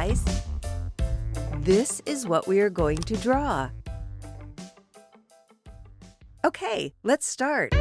guys. This is what we are going to draw. Okay, let's start.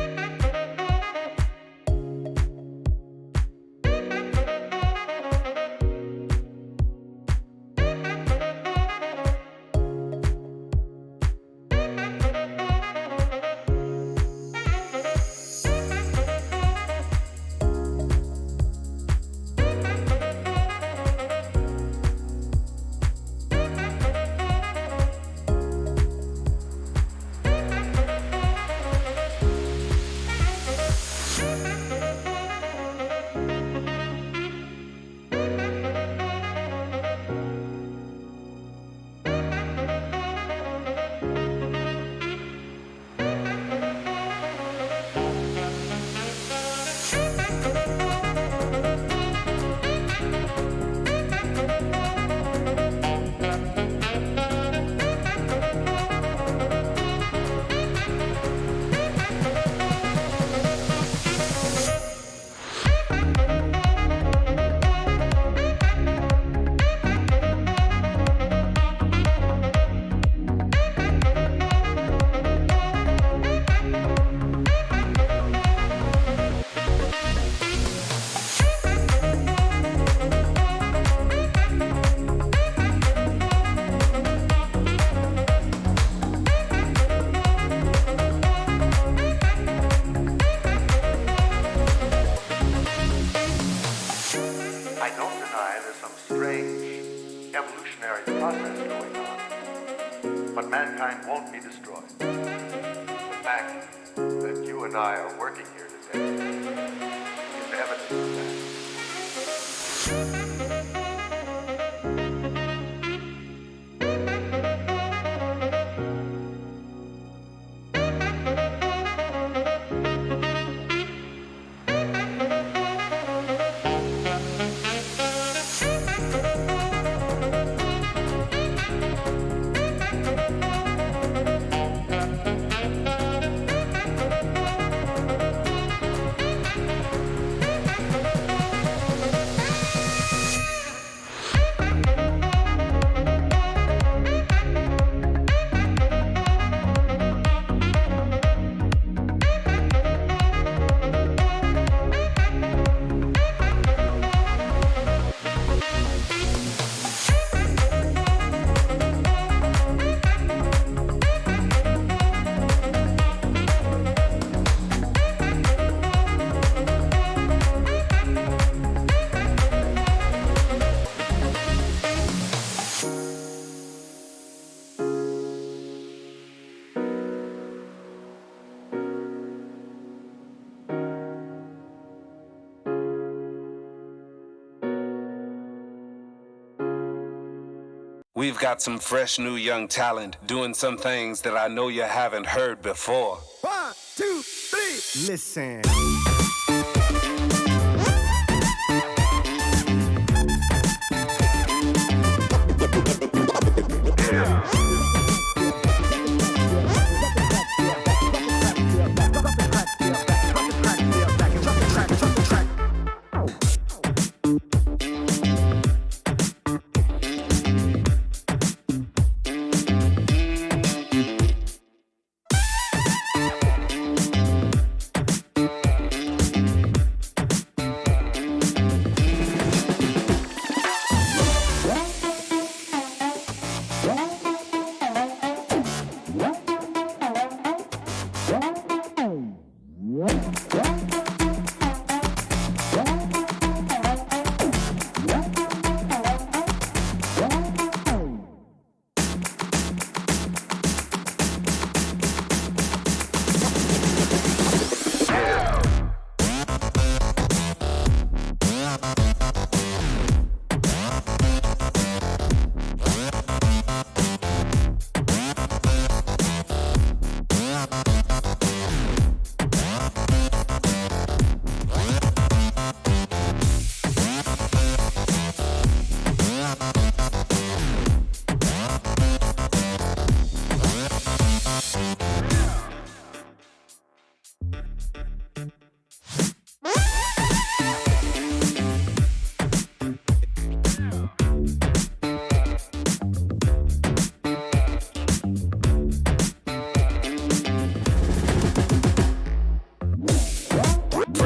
Evolutionary process going on, but mankind won't be destroyed. The fact that you and I are working here today is evidence of that. We've got some fresh new young talent doing some things that I know you haven't heard before. 1, 2, 3, listen.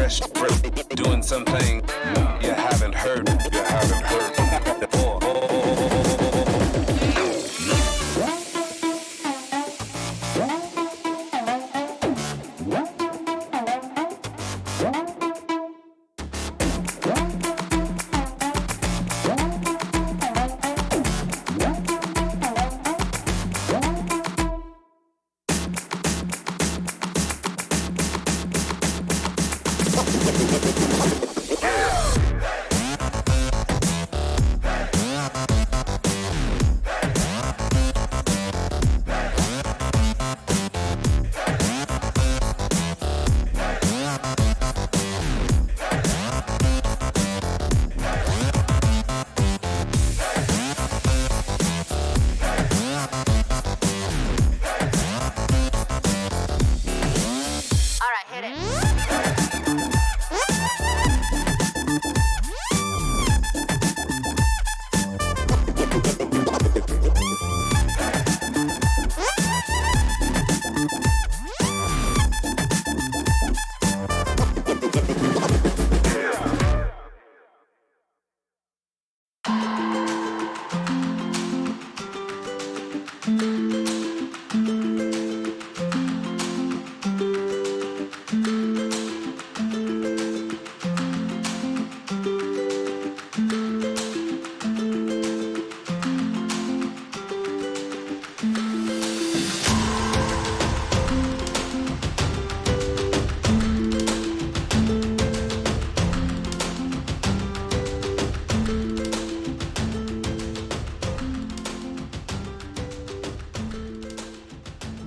fresh, doing something you haven't heard. Before.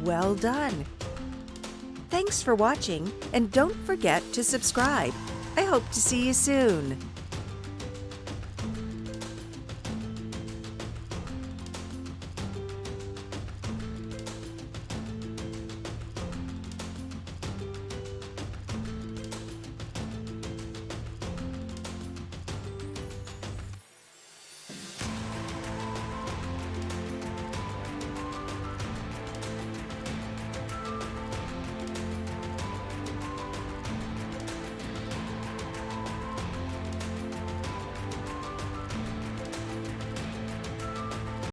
Well done. Thanks for watching, and don't forget to subscribe. I hope to see you soon.